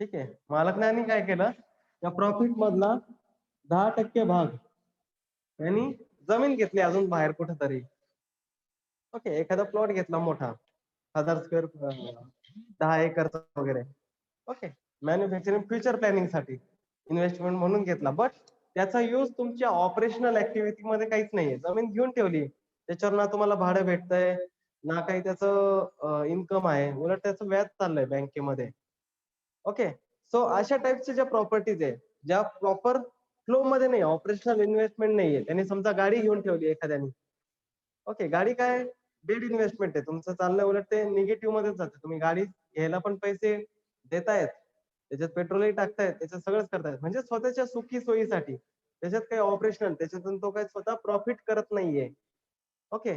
ठीक आहे. मालकाने काय केलं, त्या प्रॉफिट मधला 10% भाग यांनी जमीन घेतली अजून बाहेर कुठेतरी. ओके, एखादा प्लॉट घेतला मोठा 1000 स्क्वेअर 10 एकरचा वगैरे. ओके, मॅन्युफॅक्चरिंग फ्युचर प्लॅनिंग साठी इन्व्हेस्टमेंट म्हणून घेतला, बट त्याचा यूज तुमच्या ऑपरेशनल ऍक्टिव्हिटी मध्ये काहीच नाहीये. जमीन घेऊन ठेवली, त्याच्यावर ना तुम्हाला भाडं भेटतंय ना काही त्याचं इन्कम आहे, उलट त्याचं व्याज चाललंय बँकेमध्ये. ओके, सो अशा टाईपच्या ज्या प्रॉपर्टीज आहे, ज्या प्रॉपर फ्लो मध्ये नाही, ऑपरेशनल इन्व्हेस्टमेंट नाहीये. त्यांनी समजा गाडी घेऊन ठेवली एखाद्याने. ओके, गाडी काय डेड इन्व्हेस्टमेंट आहे, तुमचं चाललंय उलट ते निगेटिव्ह मध्येच जातं. तुम्ही गाडी घ्यायला पण पैसे देतायत, त्याच्यात पेट्रोलही टाकतायत, त्याच्यात सगळंच करतायत, म्हणजे स्वतःच्या सुखी सोयीसाठी. त्याच्यात काही ऑपरेशनल, त्याच्यातून तो काही स्वतः प्रॉफिट करत नाहीये. ओके,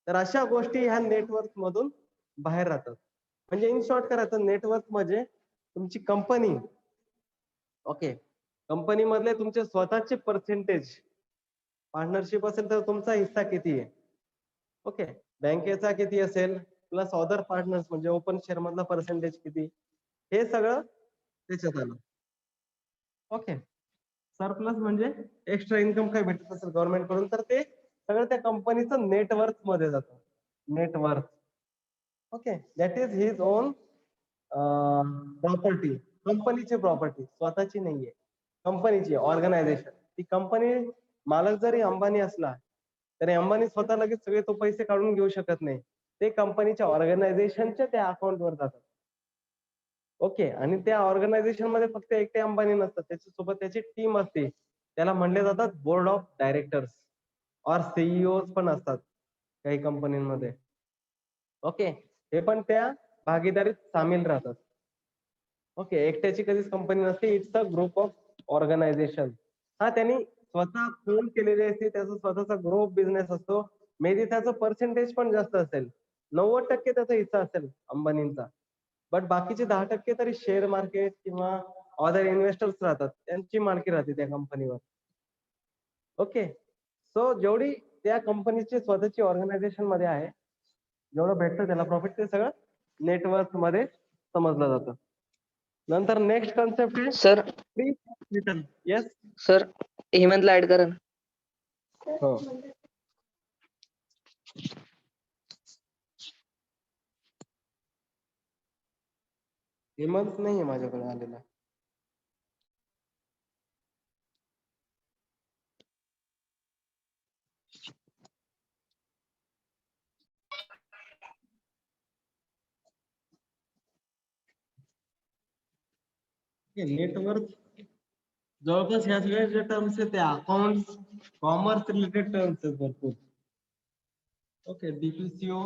तर अशा गोष्टी ह्या नेटवर्क मधून बाहेर राहतात. म्हणजे इन शॉर्ट करायचं, नेटवर्क म्हणजे तुमची कंपनी. ओके, कंपनी मधले तुमचे स्वतःचे पर्सेंटेज. पार्टनरशिप असेल तर तुमचा हिस्सा किती आहे. ओके, बँकेचा किती असेल, प्लस अदर पार्टनर्स म्हणजे ओपन शेअर मधला पर्सेंटेज किती, हे सगळं त्याच्यात आलं. ओके, सरप्लस म्हणजे एक्स्ट्रा इन्कम काही भेटत असेल गव्हर्नमेंट कडून, तर ते सगळं त्या कंपनीचं नेटवर्थ मध्ये जातं. Net worth. Okay, that is his on property. कंपनीची प्रॉपर्टी, स्वतःची नाहीये, कंपनीची ऑर्गनायझेशन. ती कंपनी मालक जरी अंबानी असला तरी अंबानी स्वतः लगेच सगळे तो पैसे काढून घेऊ शकत नाही. ते कंपनीच्या ऑर्गनायझेशनच्या त्या अकाउंटवर जातात. ओके, आणि त्या ऑर्गनायझेशन मध्ये फक्त एकटे अंबानी नसतात, त्याच्यासोबत त्याची टीम असते. त्याला म्हणले जातात बोर्ड ऑफ डायरेक्टर्स और सीईओ पण असतात काही कंपनीमध्ये. ओके, हे पण त्या भागीदारीत सामील राहतात. ओके, एकट्याची कधीच कंपनी नसते, it's a group of organization. हा, त्यांनी स्वतः फोन केलेली असते, त्याचा स्वतःचा ग्रुप बिझनेस असतो. मे बी त्याचं पर्सेंटेज पण जास्त असेल, 90% त्याचा हिस्सा असेल अंबानींचा. बट बाकीचे 10% तरी शेअर मार्केट किंवा अदर इन्व्हेस्टर्स राहतात, त्यांची मालकी राहते त्या कंपनीवर. ओके, सो जेवढी त्या कंपनीची स्वतःची ऑर्गनायझेशन मध्ये आहे, जेवढं भेटतं त्याला प्रॉफिट, ते सगळं नेटवर्क मध्ये समजलं जातं. नंतर नेक्स्ट कॉन्सेप्ट आहे sir pre return. Yes sir हेमंतला ऍड करा ना. हो, हेमंत नाहीये माझ्याकडे आलेला. नेटवर्क जवळपास ह्या सगळ्या ज्या टर्म्स आहेत त्या अकाउंट कॉमर्स रिलेटेड टर्म्स आहेत भरपूर. ओके, डीपीसीओ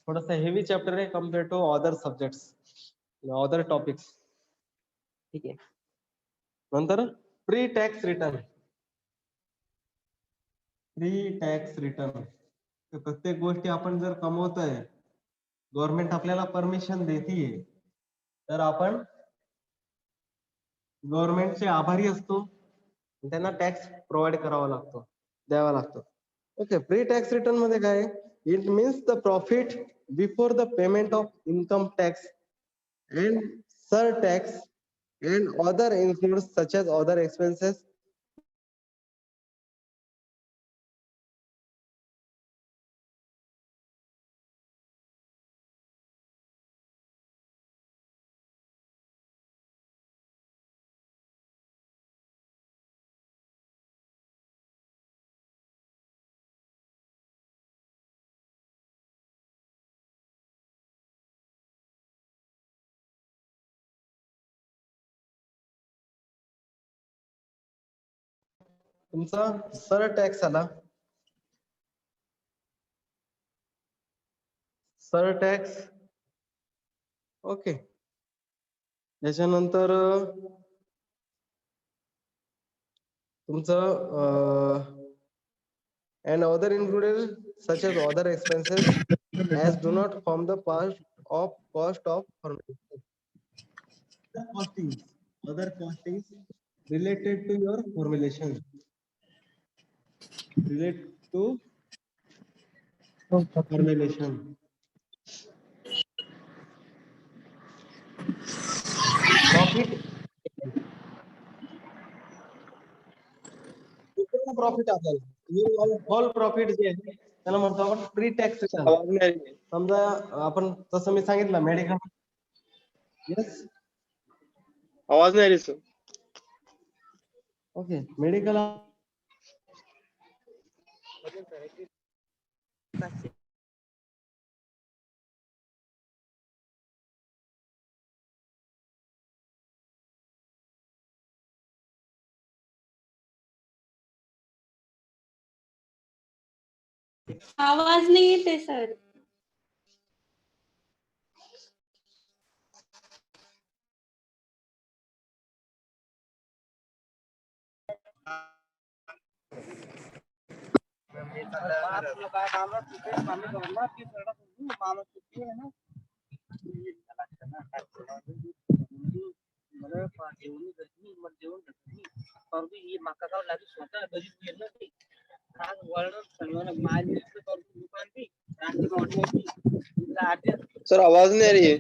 थोडासा हेवी चॅप्टर आहे compare to other subjects, other topics. ठीक आहे, नंतर pre tax return. Pre tax return, प्रत्येक गोष्टी आपण जर कमवतोय, गव्हर्नमेंट आपल्याला परमिशन देतीये, तर आपण गव्हर्नमेंटचे आभारी असतो, त्यांना टॅक्स प्रोव्हाइड करावा लागतो, द्यावा लागतो. ओके, प्री टॅक्स रिटर्न मध्ये काय, it means the profit before the payment of income tax and sir tax and other includes such as other expenses. तुमचा सर टॅक्स आला, सर टॅक्स. ओके, त्याच्यानंतर तुमचं and other included such as other expenses as do not form the part of cost of formulation. Other costings related to your formulation, relate to formulation. Profit आपल्याला hole profit जे आहे त्याला म्हणतो आपण pre tax return. आवाज नाही आली. समजा आपण तसं मी सांगितलं मेडिकल येस आवाज नाही आली सर. ओके मेडिकल आवाज नहीं येते सर. सर आवाज नहीं आ रही है.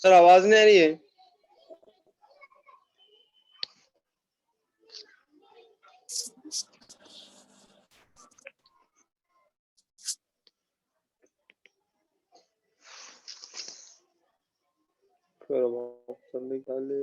सर आवाज नहीं आ रही है. फिर ऑप्शन निकाले.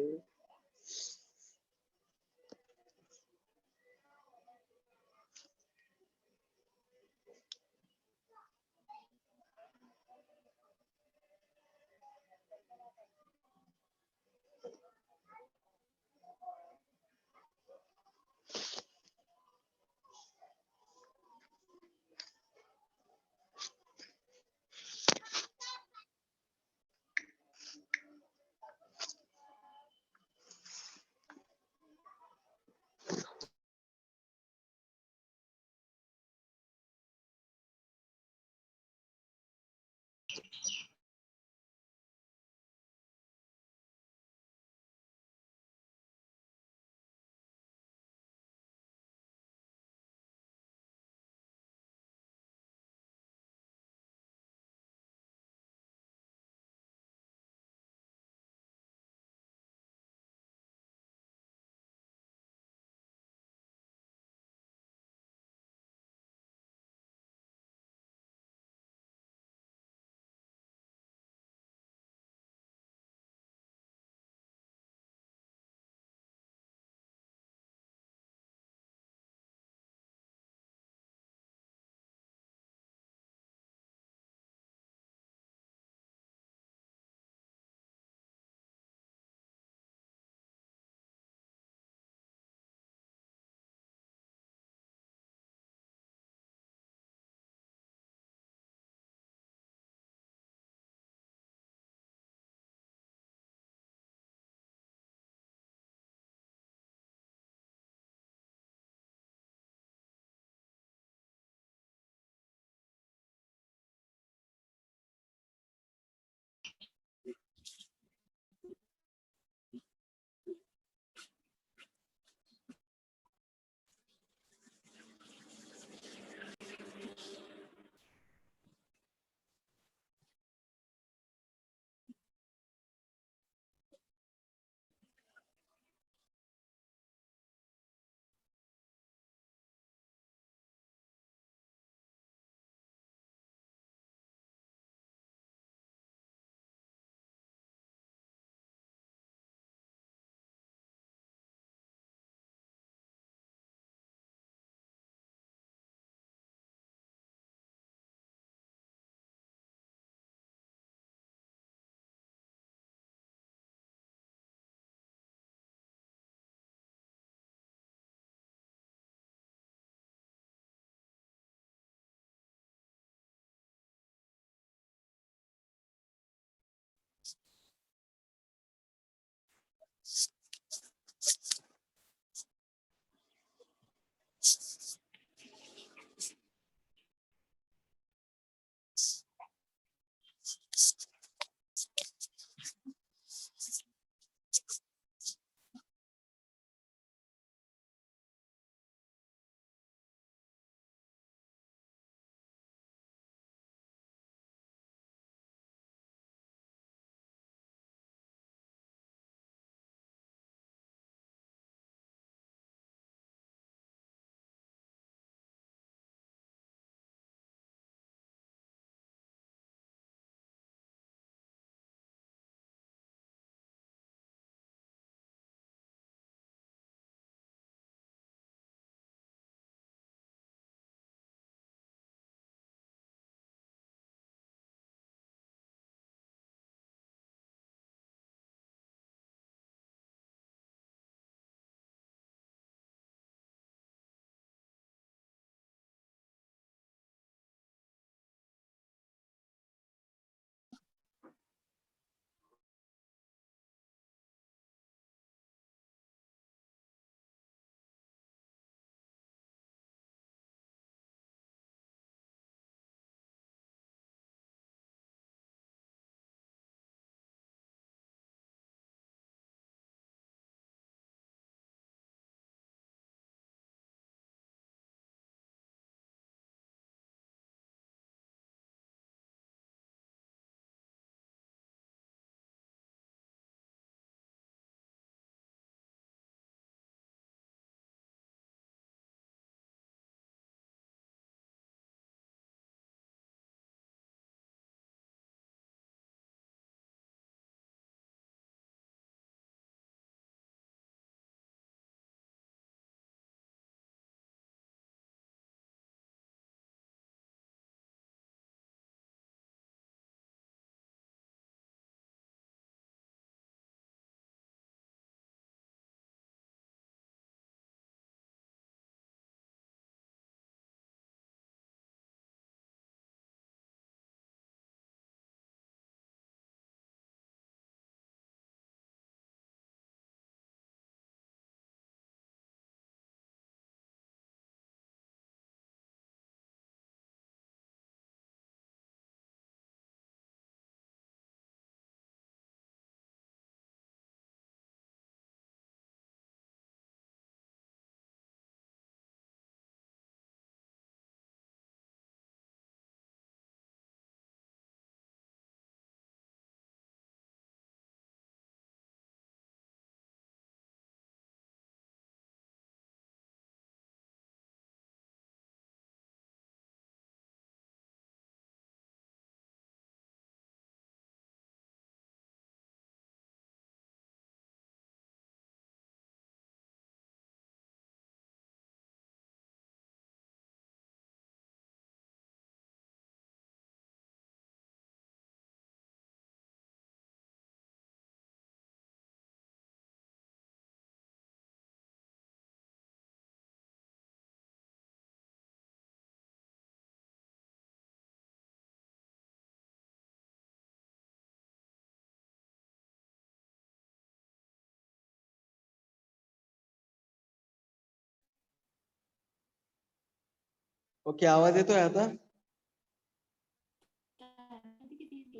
ओके, आवाज येतोय आता?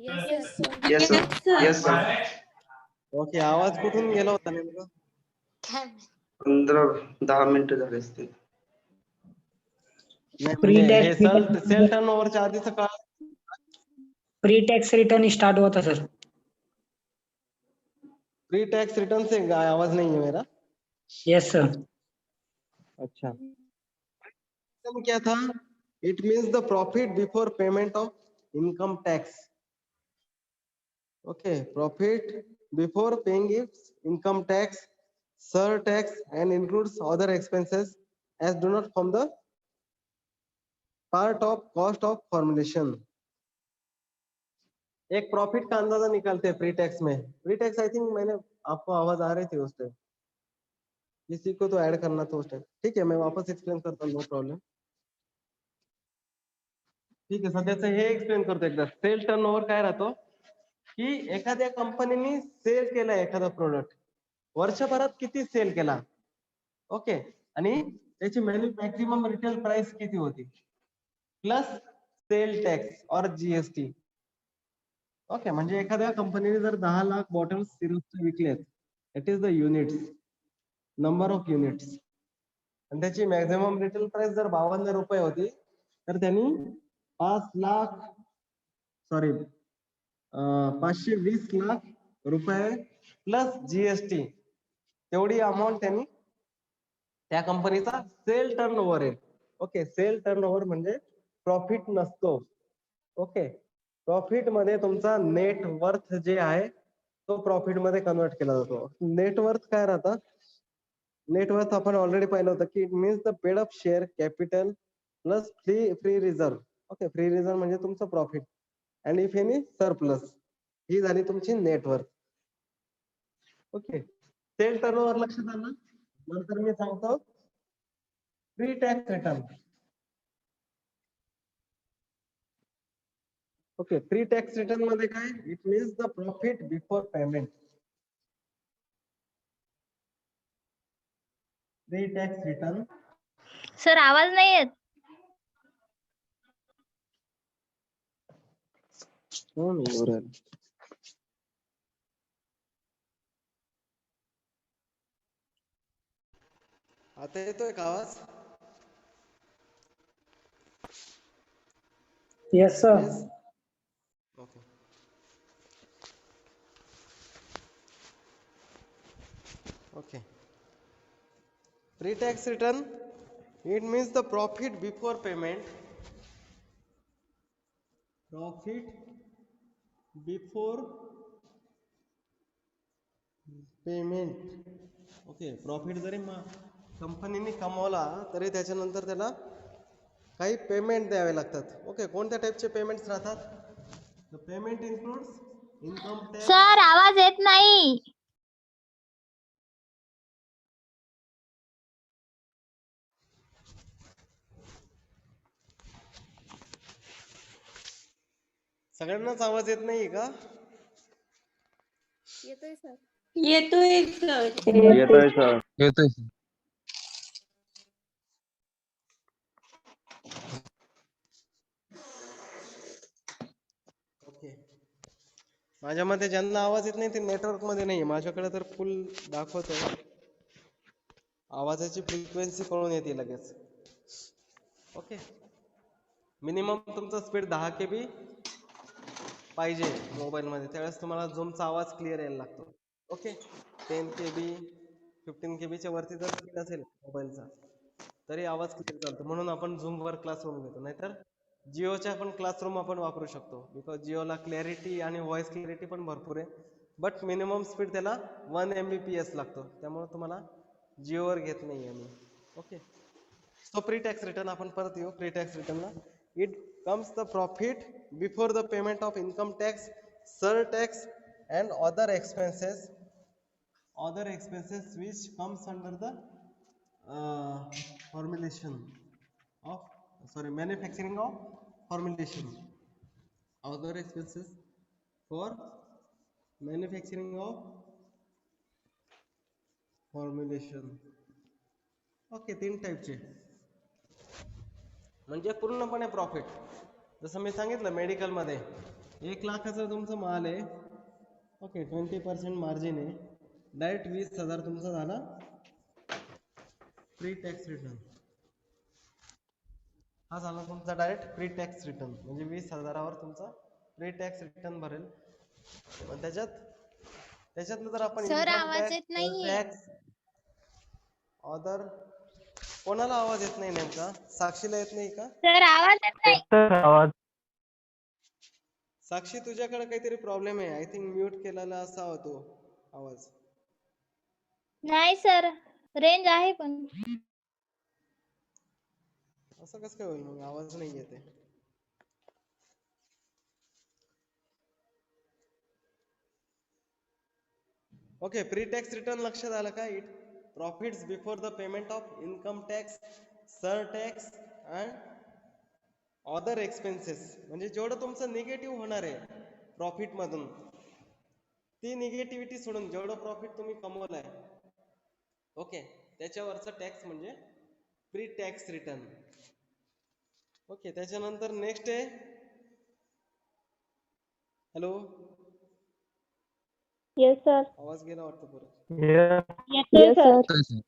Yes, sir. Yes sir yes sir okay, आवाज कुठून गेला होता नेमका? 15-10 मिनिटं झाले असतील. नाही म्हणजे हे सेल प्री टर्नओव्हरच्या आधीचं काळ. टॅक्स रिटर्न स्टार्ट हुआ था सर. प्री टैक्स रिटर्न से आवाज नहीं है मेरा. Yes sir. अच्छा, इनकम क्या था? It means the profit before payment of income tax. Okay, profit before paying it's income tax, sir tax and includes other expenses as do not form the part of cost of formulation. एक profit का अंदाजा निकालते हैं pre tax में. Pre tax I think मैंने आपको आवाज आ रही थी उस टाइम, किसी को तो ऐड करना था उस टाइम. ठीक है, मैं वापस एक्सप्लेन करता हूँ, नो प्रॉब्लेम. ठीक आहे, सध्याचं हे एक्सप्लेन करतो एकदा. सेल टर्नओव्हर काय राहतो की एखाद्या कंपनीने सेल केला एखादा प्रोडक्ट, वर्षभरात किती सेल केला. ओके, आणि त्याची मॅक्झिमम रिटेल प्राइस किती होती प्लस सेल टॅक्स और जीएसटी. ओके, म्हणजे एखाद्या कंपनीने जर 10 लाख बॉटल्स सिरपचे विकलेत, it is the units, number of units, आणि त्याची मॅक्झिमम रिटेल प्राइस जर 52 रुपये होती, तर त्यांनी 520 लाख रुपये प्लस जीएसटी तेवढी अमाऊंट त्यांनी त्या कंपनीचा सेल टर्नओव्हर आहे. ओके, सेल टर्नओव्हर म्हणजे प्रॉफिट नसतो. ओके, प्रॉफिट मध्ये तुमचा नेट वर्थ जे आहे तो प्रॉफिट मध्ये कन्वर्ट केला जातो. नेट वर्थ काय राहतं? नेट वर्थ आपण ऑलरेडी पाहिलं होतं की it means the paid up share capital plus free reserve. Okay, free reserve म्हणजे तुमचं profit and if any surplus, ही झाली तुमची net worth. Okay, sale turnover लक्षात आलं. नंतर मी सांगतो pre tax return. Okay, pre tax return मध्ये काय? It means the profit before payment. Pre tax return. Sir आवाज नाही येत. आता येतोय का आवाज? Yes sir. Okay. Okay, pre-tax return, it means the profit before payment. Profit before payment. Okay, profit जरी कंपनीने कमवला तरी त्याच्यानंतर त्याला काही पेमेंट द्यावे लागतात. ओके, कोणत्या टाइपचे पेमेंट्स राहतात? The payment includes income tax. Sir आवाज येत नाही. सगळ्यांनाच आवाज येत नाही का? येतोय सर. येतोय सर. येतोय सर. येतोय. ओके, माझ्या मते ज्यांना आवाज येत नाही ते नेटवर्क मध्ये नाही. माझ्याकडे तर फुल दाखवतोय, आवाजाची फ्रिक्वेन्सी कळून येते लगेच. ओके, मिनिमम तुमचा स्पीड 10 KB पाहिजे मोबाईल मध्ये, त्यावेळेस तुम्हाला झूमचा आवाज क्लिअर यायला लागतो. ओके, 10 KB 15 KB च्या वरती जर स्पीड असेल मोबाईलचा तरी आवाज क्लिअर चालतो. म्हणून आपण झूम वर क्लासरूम घेतो, नाहीतर जिओच्या पण क्लासरूम आपण वापरू शकतो. बिकॉज जिओला क्लॅरिटी आणि व्हॉइस क्लॅरिटी पण भरपूर आहे, बट मिनिमम स्पीड त्याला 1 Mbps लागतो. त्यामुळे तुम्हाला जिओवर घेत नाही आम्ही. Okay, so pre tax return आपण परत येऊ. प्री टॅक्स रिटर्नला it comes the profit before the payment of income tax, surtax and other expenses. Other expenses which comes under the formulation of manufacturing of formulation. Other expenses for manufacturing of formulation. Okay, 3 टाइपचे म्हणजे पूर्णपणे profit. जसं मी सांगितलं medical मध्ये 1 लाखाचा तुमचा माल आहे. ओके, 20% मार्जिन आहे, डायरेक्ट 20,000 तुमचा झाला प्री टॅक्स रिटर्न. हा झाला तुमचा डायरेक्ट प्री टॅक्स रिटर्न, म्हणजे 20,000वर तुमचा प्री टॅक्स रिटर्न भरेल. पण त्याच्यातलं जर आपण सर इन्कम आवाज येत नाहीये. Tax other. कोणाला आवाज येत नाही नेमका? साक्षीला येत नाही का? सर आवाज येत नाही. आवाज. साक्षी, तुझ्याकडे काहीतरी प्रॉब्लेम आहे. आय थिंक म्यूट केलेला असावा तो आवाज. नाही सर, रेंज आहे पण. असं कसं काय होईल मग? आवाज नाही येते. ओके, प्री टॅक्स रिटर्न लक्षात आलं का? It profits before the payment of income tax, surtax and other expenses. म्हणजे जेवढं तुमचं निगेटिव्ह होणार आहे प्रॉफिट मधून ती निगेटिव्हिटी सोडून जेवढं प्रॉफिट तुम्ही कमवलंय ओके त्याच्यावरचा टॅक्स म्हणजे प्री टॅक्स रिटर्न. ओके त्याच्यानंतर नेक्स्ट आहे हॅलो येस सर. आवाज गेला वाटतं परत. येतोय सर.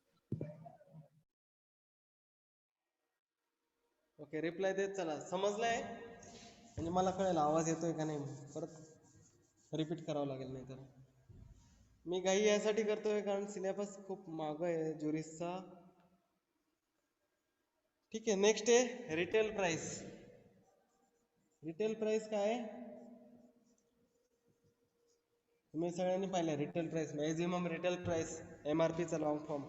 ओके रिप्लाय देत चला. समजलंय म्हणजे मला कळेल आवाज येतोय का नाही. परत रिपीट करावं लागेल नाही तर. मी घाई यासाठी करतोय कारण सिलेबस खूप मागं आहे ज्युरिसचा. ठीक आहे नेक्स्ट आहे रिटेल प्राइस. रिटेल प्राइस काय आहे तुम्ही सगळ्यांनी पाहिलं retail price maximum retail price MRP चा long form.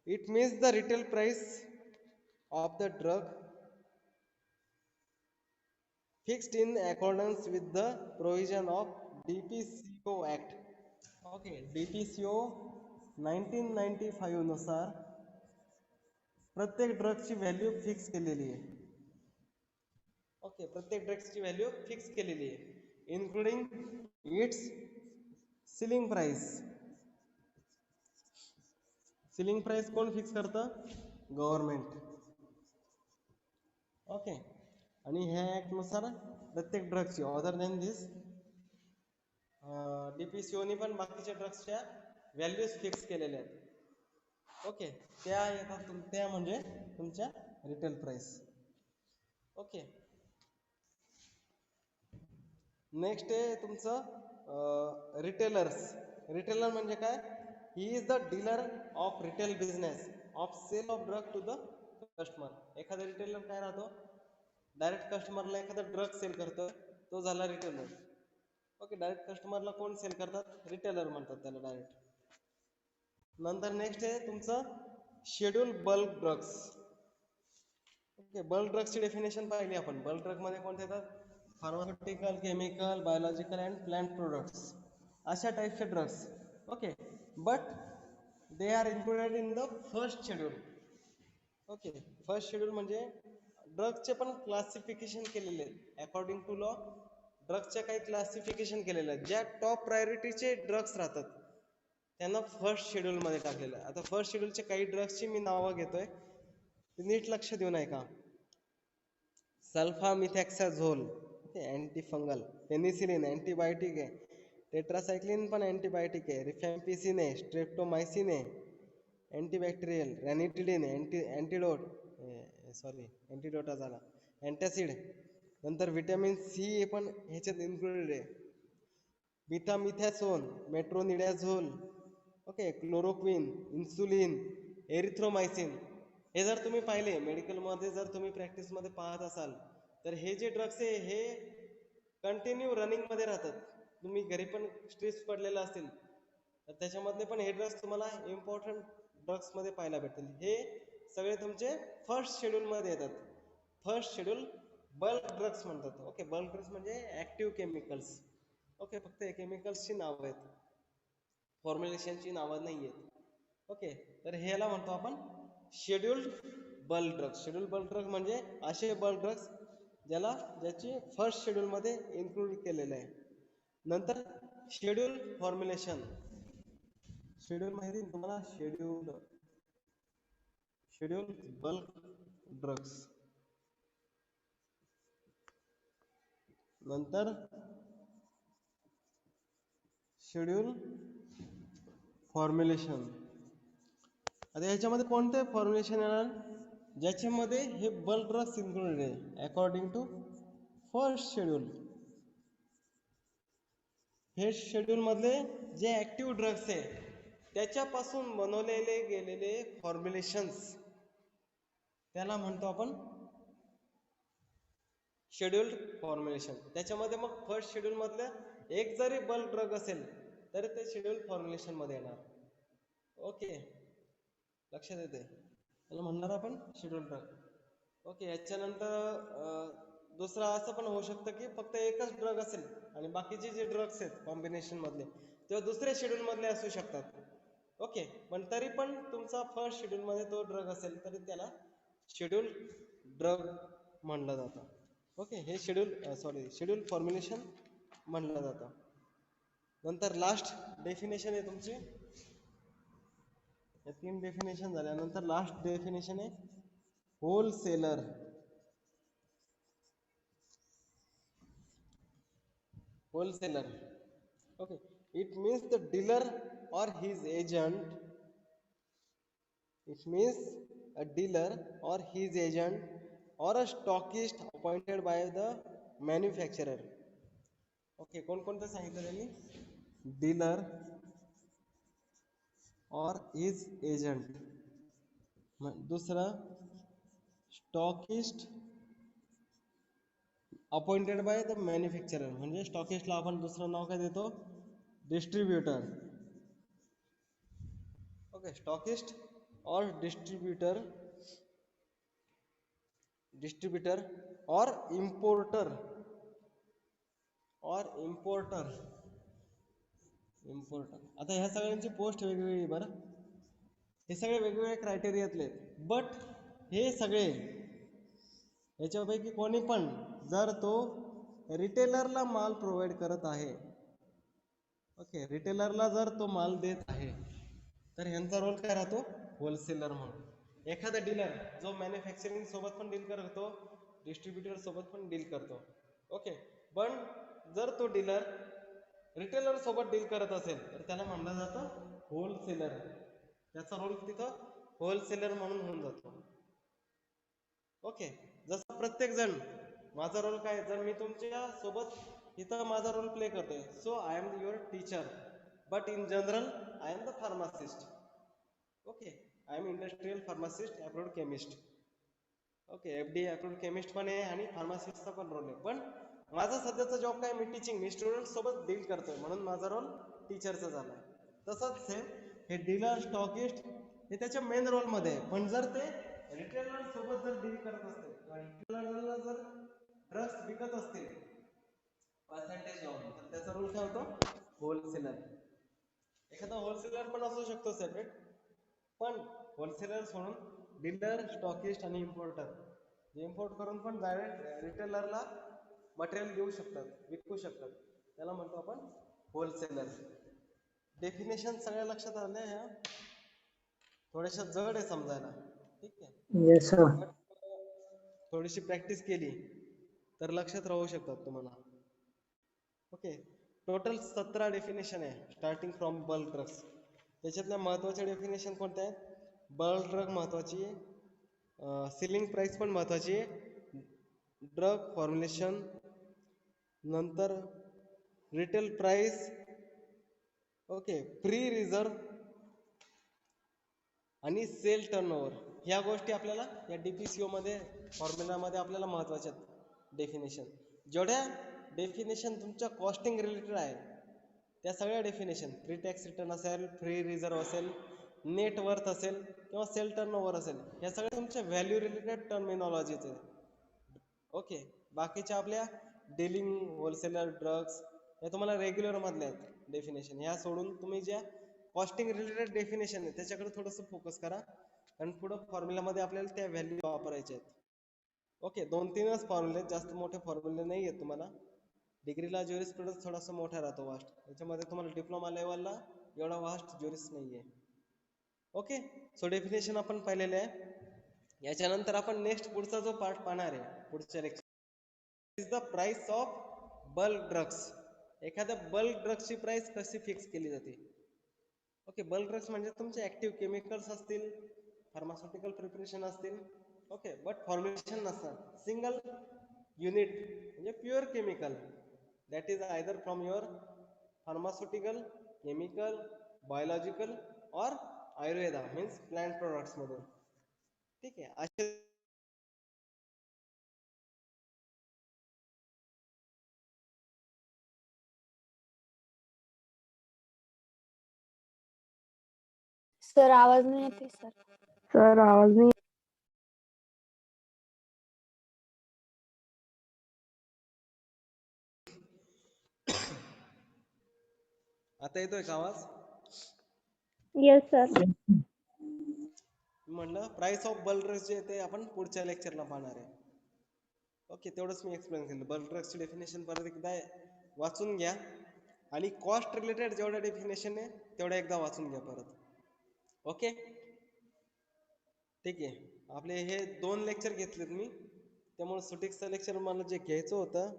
It means the retail price of the drug fixed in accordance with the provision of DPCO Act. Okay, DPCO 1995 नुसार प्रत्येक ड्रगची value fix केलेली आहे. ओके प्रत्येक ड्रग्सची व्हॅल्यू फिक्स केलेली आहे including it's ceiling price. Ceiling price कोण fix करतं government. Okay आणि ह्या ऍक्ट नुसार प्रत्येक ड्रग्सची अदर दॅन दिस DPCOनी पण बाकीच्या ड्रग्सच्या व्हॅल्यूज फिक्स केलेल्या आहेत. ओके त्या येतात त्या म्हणजे तुमच्या रिटेल प्राइस. ओके नेक्स्ट आहे तुमचं रिटेलर्स. रिटेलर म्हणजे काय he is the dealer of retail business of sale of drug to the customer. एखादा रिटेलर काय राहतो डायरेक्ट कस्टमरला एखादा ड्रग सेल करतो तो झाला रिटेलर. ओके डायरेक्ट कस्टमरला कोण सेल करतात रिटेलर म्हणतात त्याला डायरेक्ट. नंतर नेक्स्ट आहे तुमचं schedule bulk drugs. Okay bulk ड्रग्सची डेफिनेशन पाहिली आपण. बल्क ड्रग मध्ये कोणते येतात pharmaceutical chemical biological and plant products अशा टाईपचे drugs. Okay but they are included in the first schedule. Okay first schedule म्हणजे ड्रगचे पण क्लासिफिकेशन केलेले आहेत अकॉर्डिंग टू लॉ. ड्रग्सच्या काही क्लासिफिकेशन केलेलं आहे. ज्या टॉप प्रायोरिटीचे ड्रग्स राहतात त्यांना फर्स्ट शेड्यूल मध्ये टाकलेलं आहे. आता फर्स्ट शेड्यूलचे काही ड्रग्सची मी नावं घेतोय नीट लक्ष देऊन ऐका. सल्फामिथॅक्साझोल अँटी फंगल. पेनिसिलिन अँटीबायोटिक आहे. टेट्रासायक्लिन पण अँटीबायोटिक आहे. रिफॅम्पिसिन आहे. स्ट्रेप्टोमायसिन आहे अँटीबॅक्टेरियल. रॅनिटिडिन अँटीडोट अँटीडोटा झाला. अँटॅसिड. नंतर व्हिटॅमिन C पण ह्याच्यात इन्क्लुडेड आहे. Betamethasone metronidazole. Okay chloroquine insulin erythromycin. हे जर तुम्ही पाहिले मेडिकलमध्ये जर तुम्ही प्रॅक्टिसमध्ये पाहत असाल तर हे जे ड्रग्स आहे हे कंटिन्यू रनिंगमध्ये राहतात. तुम्ही घरी पण स्ट्रेस पडलेला असेल तर त्याच्यामध्ये पण हे ड्रग्स तुम्हाला इम्पॉर्टंट ड्रग्समध्ये पाहायला भेटतील. हे सगळे तुमचे फर्स्ट शेड्यूलमध्ये येतात. फर्स्ट शेड्यूल बल्क ड्रग्स म्हणतात. ओके बल्क ड्रग्स म्हणजे ऍक्टिव्ह केमिकल्स. ओके फक्त हे केमिकल्सची नावं आहेत फॉर्म्युलेशनची नावं नाही आहेत. ओके तर ह्याला म्हणतो आपण scheduled bulk drugs. Schedule bulk drug म्हणजे असे बल्क ड्रग्स ज्याची फर्स्ट शेड्यूल मध्ये इन्क्लूड केलेलं आहे. नंतर शेड्यूल फॉर्म्युलेशन. शेड्यूल माहिती तुम्हाला शेड्यूल बल्क ड्रग्स. नंतर शेड्यूल फॉर्म्युलेशन. आता ह्याच्यामध्ये कोणते फॉर्म्युलेशन येणार ज्याच्यामध्ये हे बल्क ड्रग्स इन्क्लुडेड आहे अकॉर्डिंग टू फर्स्ट शेड्यूल. हे शेड्यूल मधले जे ऍक्टिव्ह ड्रग्स आहे त्याच्यापासून बनवलेले गेलेले फॉर्म्युलेशन्स त्याला म्हणतो आपण शेड्यूल्ड फॉर्म्युलेशन. त्याच्यामध्ये मग फर्स्ट शेड्यूल मधलं एक जरी बल्क ड्रग असेल तरी ते शेड्यूल फॉर्म्युलेशन मध्ये येणार. ओके लक्षात येते त्याला म्हणणार आपण शेड्यूल ड्रग. ओके याच्यानंतर दुसरा असं पण होऊ शकतं की फक्त एकच ड्रग असेल आणि बाकीचे जे ड्रग्स आहेत कॉम्बिनेशन मधले तेव्हा दुसऱ्या शेड्यूल मधले असू शकतात. ओके पण तरी पण तुमचा फर्स्ट शेड्यूल मध्ये तो ड्रग असेल तरी त्याला शेड्यूल ड्रग म्हणलं जातं. ओके हे शेड्यूल फॉर्म्युलेशन म्हणलं जातं. नंतर लास्ट डेफिनेशन आहे तुमची, या 3 डेफिनेशन झाल्यानंतर लास्ट डेफिनेशन आहे wholesaler. Wholesaler, okay, it means the dealer or his agent. It means a dealer or his agent or a stockist appointed by the manufacturer. Okay, कोणकोणतं सांगितलं त्यांनी? डीलर और his agent. दुसरं stockist appointed by the manufacturer, म्हणजे स्टॉकिस्टला आपण दुसरं नाव काय देतो? डिस्ट्रीब्युटर. ओके, स्टॉकिस्ट और डिस्ट्रीब्यूटर और इम्पोर्टर आता ह्या सगळ्यांची पोस्ट वेगवेगळी. बरं, हे सगळे वेगवेगळे क्रायटेरियातले, बट हे सगळे याच्यापैकी कोणी पण जर तो रिटेलरला माल प्रोव्हाइड करत आहे, ओके, रिटेलरला जर तो माल देत आहे, तर ह्यांचा रोल काय राहतो? होलसेलर म्हणून. एखादा डीलर जो मॅन्युफॅक्चरिंग सोबत पण डील करतो, डिस्ट्रीब्युटर सोबत पण डील करतो, ओके, पण जर तो डीलर रिटेलर सोबत डील करत असेल तर त्याला म्हणलं जातं होलसेलर. त्याचा रोल तिथं होलसेलर म्हणून होऊन जातो. ओके, जसं प्रत्येक जण, माझा रोल काय, जर मी तुमच्या सोबत इथं माझा रोल प्ले करतोय, so I am your teacher, but in general I am the pharmacist. Okay, I am industrial pharmacist, approved chemist. Okay, FDA approved chemist पण आहे आणि फार्मासिस्टचा पण रोल आहे. पण माझा सध्याचा जॉब काय, मी टीचिंग, मी स्टुडंट सोबत डील करतोय, म्हणून माझा रोल टीचरचा झाला. तसंच सेम हे डीलर, स्टॉकिस्ट हे त्याच्या मेन रोल मध्ये आहे. पण जर ते रिटेलर सोबत जर डील करत असतील किंवा रिटेलरला जर ड्रग्स विकत असतील पर्सेंटेज लावून, तर त्याचा रोल काय होतो? होलसेलर. एखादा होलसेलर पण असू शकतो सेपरेट, पण होलसेलर सोडून डीलर, स्टॉकिस्ट आणि इम्पोर्टर, जे इम्पोर्ट करून पण डायरेक्ट रिटेलरला मटेरियल देऊ शकतात, विकू शकतात, त्याला म्हणतो आपण होलसेलर. डेफिनेशन सगळ्या लक्षात आल्या? ह्या थोड्याशा जड आहे समजायला, ठीक आहे? Yes sir. थोडीशी प्रॅक्टिस केली तर लक्षात राहू शकतात तुम्हाला. ओके, टोटल 17 डेफिनेशन आहे स्टार्टिंग फ्रॉम बल्क ड्रग्स. त्याच्यातल्या महत्त्वाच्या डेफिनेशन कोणत्या आहेत? बल्क ड्रग महत्त्वाची आहे, सेलिंग प्राइस पण महत्त्वाची आहे, ड्रग फॉर्म्युलेशन, नंतर retail price, okay, pre reserve आणि सेल टर्नओव्हर. ह्या गोष्टी आपल्याला या DPCO मध्ये फॉर्म्युलामध्ये आपल्याला महत्त्वाच्या डेफिनेशन. जेवढ्या डेफिनेशन तुमच्या कॉस्टिंग रिलेटेड आहे त्या सगळ्या डेफिनेशन, फ्री टॅक्स रिटर्न असेल, फ्री रिझर्व असेल, नेट वर्थ असेल किंवा सेल टर्नओव्हर असेल, या सगळ्या तुमच्या व्हॅल्यू रिलेटेड टर्मिनॉलॉजीचे. ओके, बाकीच्या आपल्या डीलिंग, होलसेलर, ड्रग्स या तुम्हाला रेग्युलर मधल्या आहेत डेफिनेशन. ह्या सोडून तुम्ही ज्या कॉस्टिंग रिलेटेड डेफिनेशन आहे त्याच्याकडे थोडंसं फोकस करा, कारण पुढं फॉर्म्युलामध्ये आपल्याला त्या व्हॅल्यू वापरायच्या आहेत. ओके, 2-3च फॉर्म्युले, जास्त मोठे फॉर्म्युले नाही आहेत तुम्हाला. डिग्रीला ज्युरिस्प्रुडन्स थोडासा मोठा राहतो, वास्ट. त्याच्यामध्ये तुम्हाला डिप्लोमा लेवलला एवढा वास्ट ज्युरिस नाही आहे. ओके, सो डेफिनेशन आपण पाहिलेले आहे. याच्यानंतर आपण नेक्स्ट पुढचा जो पार्ट पाहणार आहे पुढच्या lecture is the price of bulk drugs. एखाद्या बल्क ड्रग्सची प्राइस कशी फिक्स केली जाते? ओके, बल्क ड्रग्स म्हणजे तुमचे ऍक्टिव्ह केमिकल्स असतील, फार्मास्युटिकल प्रिपरेशन असतील, ओके, बट फॉर्म्युलेशन नसतात. सिंगल युनिट म्हणजे pure chemical, that is either from your pharmaceutical, chemical, biological और आयुर्वेदा मीन्स प्लांट प्रोडक्ट्स मधून. ठीक आहे, असे सर आवाज नाही येते सर. सर आवाज नाही. आता येतोय का आवाज? Yes sir. म्हणलं प्राइस ऑफ बल्क ड्रग्स जे ते आपण पुढच्या लेक्चरला पाहणार आहे. ओके, तेवढंच मी एक्सप्लेन केलं. बल्क ड्रग्सची डेफिनेशन परत एकदा वाचून घ्या आणि कॉस्ट रिलेटेड जेवढ्या डेफिनेशन आहे तेवढ्या एकदा वाचून घ्या परत. ओके, ठीक आहे. आपले हे 2 लेक्चर घेतलेत मी, त्यामुळे सुटिक्सचं लेक्चर मला जे घ्यायचं होतं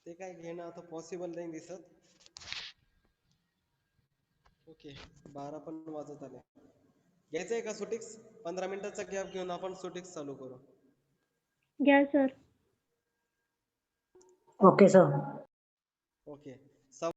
ते काय घेणं आता पॉसिबल नाही दिसत. ओके, 12 पण वाजत आले. घ्यायचंय का सुटिक्स? 15 मिनिटाचा गॅप घेऊन आपण सुटिक्स चालू करू. घ्या सर. Okay sir. ओके.